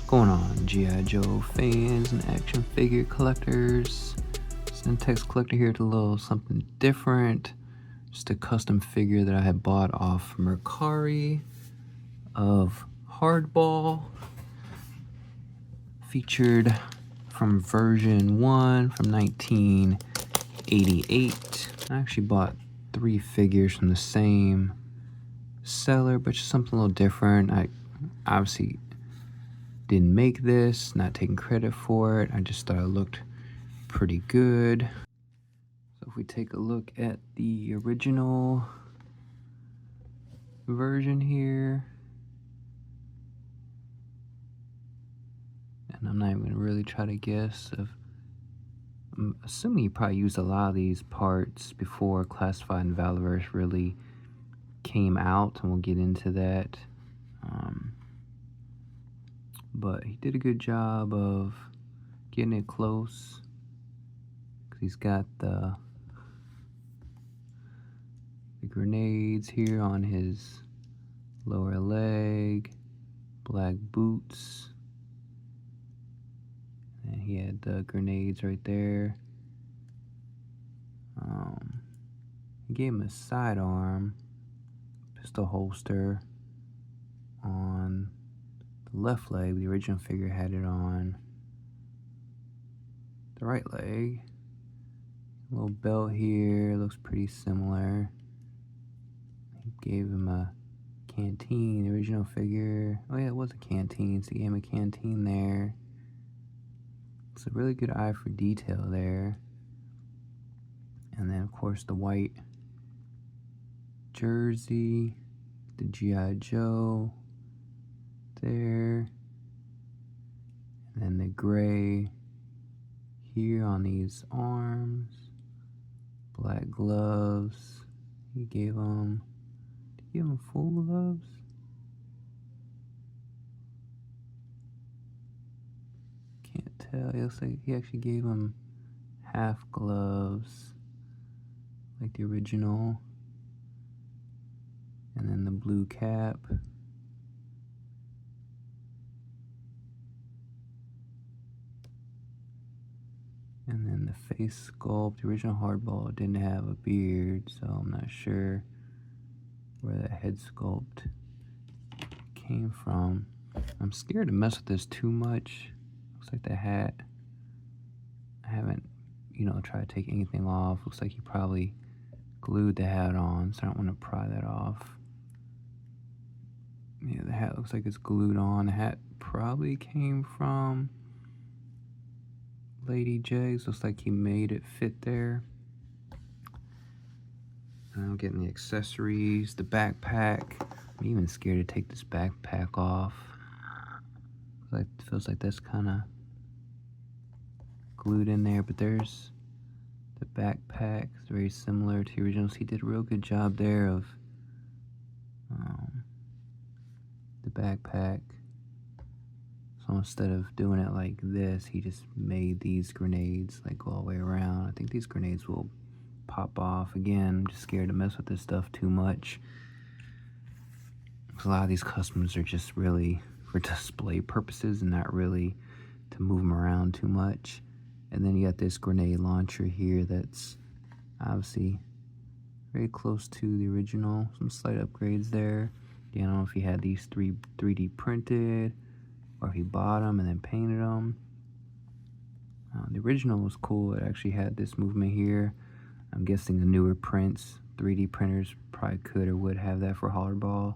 Going on, G.I. Joe fans and action figure collectors? Syntax collector here with a little something different. Just a custom figure that I had bought off Mercari of Hardball. Featured from version 1 from 1988. I actually bought 3 figures from the same seller, but just something a little different. I obviously didn't make this, not taking credit for it. I just thought it looked pretty good. So if we take a look at the original version here, and I'm not even gonna really try to guess. I'm assuming you probably used a lot of these parts before Classified and Valorverse really came out, and we'll get into that. But he did a good job of getting it close, because he's got the grenades here on his lower leg, black boots, and he had the grenades right there. He gave him a sidearm pistol holster on the left leg. The original figure had it on the right leg. A little belt here, looks pretty similar. He gave him a canteen, the original figure. Oh yeah, it was a canteen, so he gave him a canteen there. It's a really good eye for detail there. And then of course the white jersey, the G.I. Joe there, and then the gray here on these arms, black gloves. He gave him, did he give him full gloves? Can't tell. It looks like he actually gave him half gloves, like the original. And then the blue cap. And then the face sculpt. The original Hardball didn't have a beard, so I'm not sure where that head sculpt came from. I'm scared to mess with this too much. Looks like the hat, I haven't, tried to take anything off. Looks like he probably glued the hat on, so I don't want to pry that off. Yeah, the hat looks like it's glued on. The hat probably came from Lady J's. Looks like he made it fit there. And I'm getting the accessories, the backpack. I'm even scared to take this backpack off. It feels like that's kind of glued in there, but there's the backpack. It's very similar to the originals. He did a real good job there of the backpack. So instead of doing it like this, he just made these grenades like go all the way around. I think these grenades will pop off. Again, I'm just scared to mess with this stuff too much, because a lot of these customs are just really for display purposes and not really to move them around too much. And then you got this grenade launcher here that's obviously very close to the original. Some slight upgrades there. Again, I don't know if he had these 3D printed or if he bought them and then painted them. The original was cool. It actually had this movement here. I'm guessing the newer prints, 3D printers probably could or would have that for Hardball.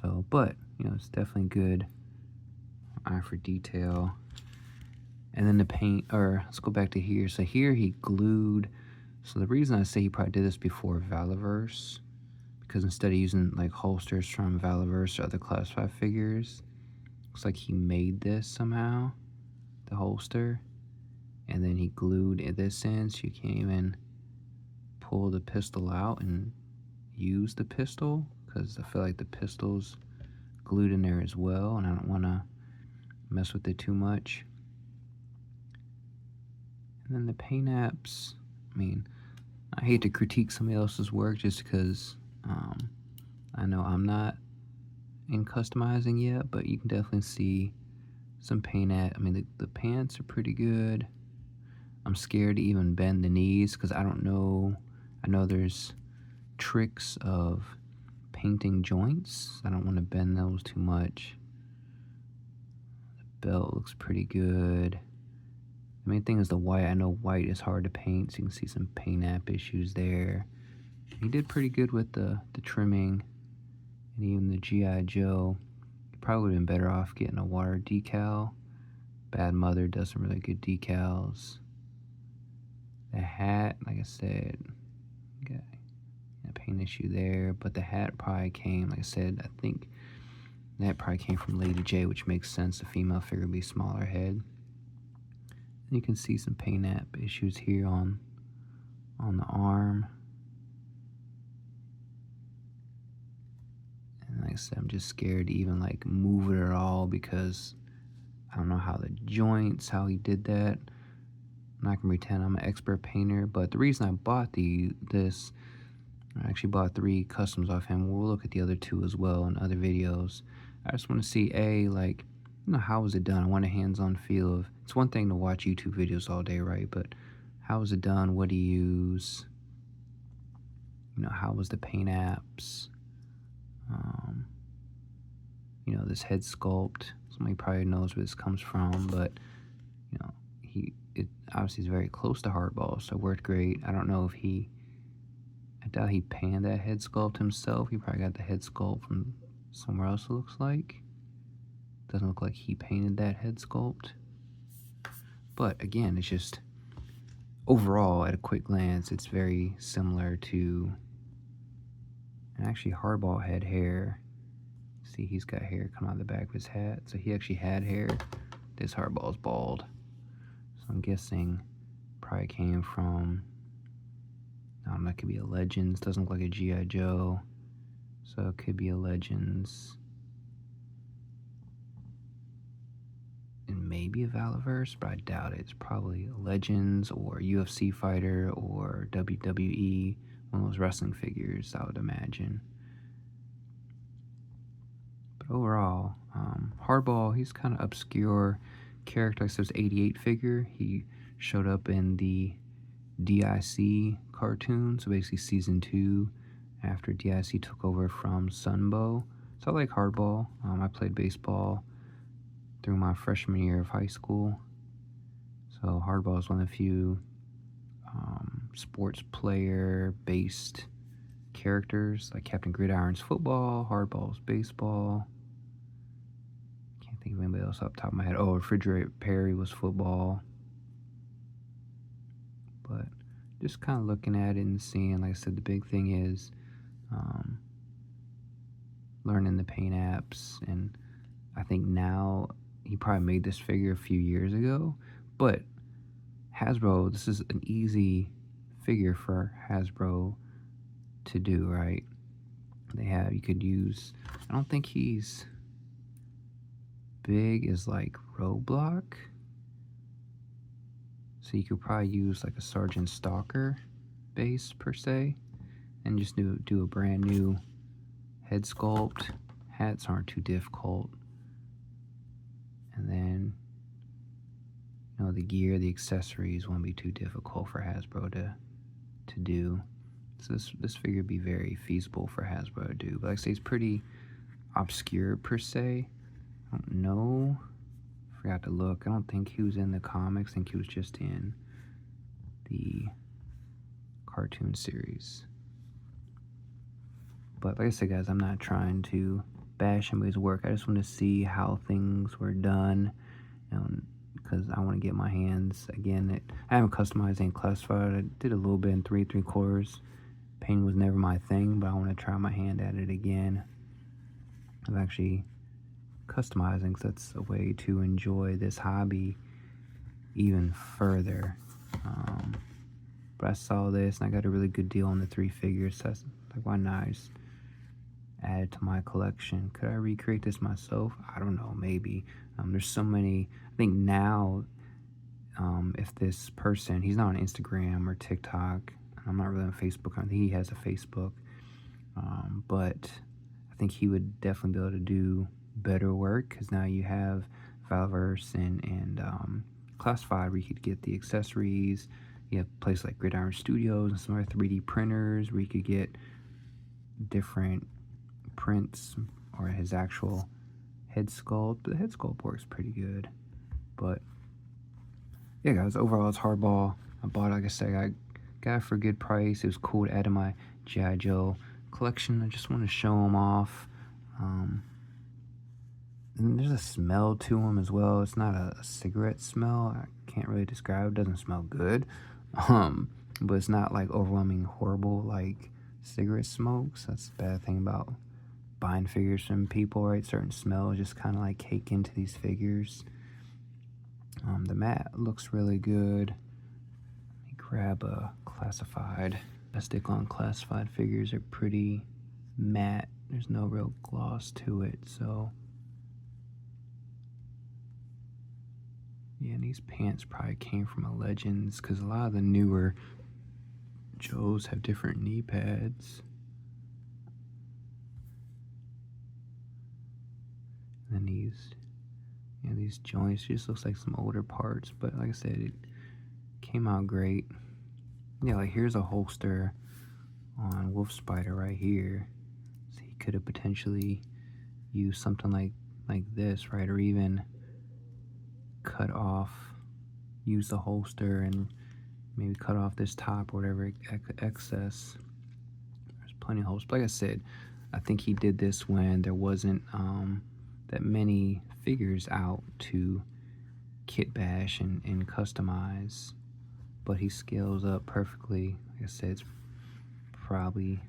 So, but, it's definitely good eye for detail. And then the paint, or let's go back to here. So here he glued. So the reason I say he probably did this before Valorverse, because instead of using like holsters from Valorverse or other Classified figures, looks like he made this somehow, the holster, and then he glued this in, so you can't even pull the pistol out and use the pistol, because I feel like the pistol's glued in there as well, and I don't want to mess with it too much. And then the paint apps, I mean, I hate to critique somebody else's work just because I know I'm not in customizing yet, but you can definitely see some paint at. I mean, the pants are pretty good. I'm scared to even bend the knees because I don't know. I know there's tricks of painting joints. I don't want to bend those too much. The belt looks pretty good. The main thing is the white. I know white is hard to paint, so you can see some paint app issues there. He did pretty good with the trimming and even the G.I. Joe. He probably would have been better off getting a water decal. Bad Mother does some really good decals. The hat, like I said, got a paint issue there, but the hat probably came, like I said, I think that probably came from Lady J, which makes sense. The female figure would be smaller head. And you can see some paint app issues here on the arm. And like I said, I'm just scared to even like move it at all because I don't know how the joints, how he did that. I'm not gonna pretend I'm an expert painter, but the reason I bought this, I actually bought 3 customs off him. We'll look at the other 2 as well in other videos. I just want to see like, how was it done? I want a hands-on feel of. It's one thing to watch YouTube videos all day, right? But how was it done? What do you use? How was the paint apps? This head sculpt. Somebody probably knows where this comes from, but it obviously is very close to hardball, so it worked great. I don't know if I doubt he painted that head sculpt himself. He probably got the head sculpt from somewhere else, it looks like. Doesn't look like he painted that head sculpt. But again, it's just, overall, at a quick glance, it's very similar to, and actually hardball had hair. See, he's got hair coming out of the back of his hat. So he actually had hair. This hardball's bald. So I'm guessing probably came from, that could be a Legends. Doesn't look like a G.I. Joe. So it could be a Legends. And maybe a Valiverse, but I doubt it. It's probably a Legends or UFC fighter or WWE. One of those wrestling figures, I would imagine. But overall, Hardball, he's kind of obscure character. Like this 88 figure. He showed up in the DIC cartoon, so basically season 2 after DIC took over from Sunbow. So I like Hardball. I played baseball through my freshman year of high school, so Hardball is one of the few sports player based characters, like Captain Gridiron's football, Hardball's baseball. Can't think of anybody else off the top of my head. Oh, Refrigerator Perry was football. But just kind of looking at it and seeing, like I said, the big thing is learning the paint apps. And I think now, he probably made this figure a few years ago, but Hasbro, this is an easy figure for Hasbro to do, right? You could use, I don't think he's big as like Roblox. So you could probably use like a Sergeant Stalker base per se, and just do a brand new head sculpt. Hats aren't too difficult. And then, the gear, the accessories won't be too difficult for Hasbro to do. So this figure would be very feasible for Hasbro to do. But like I say, it's pretty obscure per se. I don't know. Forgot to look. I don't think he was in the comics. I think he was just in the cartoon series. But like I said, guys, I'm not trying to bash anybody's work. I just want to see how things were done, because I want to get my hands, again, I haven't customized any classified. I did a little bit in 3 3/4. Painting was never my thing, but I want to try my hand at it again. I'm actually customizing, because that's a way to enjoy this hobby even further. But I saw this, and I got a really good deal on the 3 figures, so that's like, why not just add it to my collection? Could I recreate this myself? I don't know, maybe. There's so many. I think now, if this person, he's not on Instagram or TikTok, I'm not really on Facebook. I think he has a Facebook, but I think he would definitely be able to do better work, because now you have Valverse and Classified, where you could get the accessories. You have places like Gridiron Studios and some other 3D printers where you could get different prints or his actual head sculpt. But the head sculpt works pretty good. But yeah, guys, overall it's hardball. I bought it, like I said, I got it for a good price. It was cool to add to my G.I. Joe collection. I just want to show them off. And there's a smell to them as well. It's not a cigarette smell. I can't really describe. It doesn't smell good. But it's not like overwhelming horrible like cigarette smokes. That's the bad thing about buying figures from people, right? Certain smells just kind of like cake into these figures. The mat looks really good. Let me grab a Classified. I stick on Classified figures are pretty matte. There's no real gloss to it, so yeah, and these pants probably came from a Legends because a lot of the newer Joes have different knee pads. And then these joints just looks like some older parts, but like I said, it came out great. Yeah, like here's a holster on Wolf Spider right here. So he could have potentially used something like this, right? Or even cut off, use the holster and maybe cut off this top or whatever excess. There's plenty of holes. But like I said, I think he did this when there wasn't that many figures out to kit bash and customize, but he scales up perfectly. Like I said, it's probably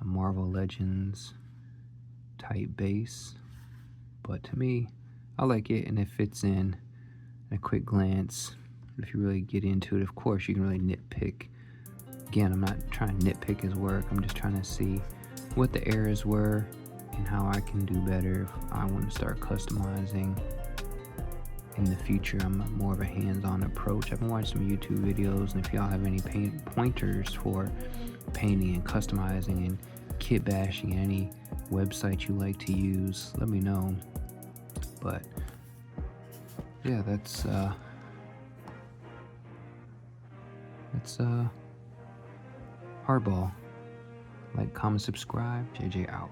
a Marvel Legends type base, but to me, I like it, and it fits in a quick glance. If you really get into it, of course, you can really nitpick. Again, I'm not trying to nitpick his work. I'm just trying to see what the errors were and how I can do better if I want to start customizing in the future. I'm more of a hands-on approach. I've been watching some YouTube videos, and if y'all have any pointers for painting and customizing and kit bashing, any website you like to use, let me know. But yeah, that's hardball. Like, comment, subscribe. JJ out.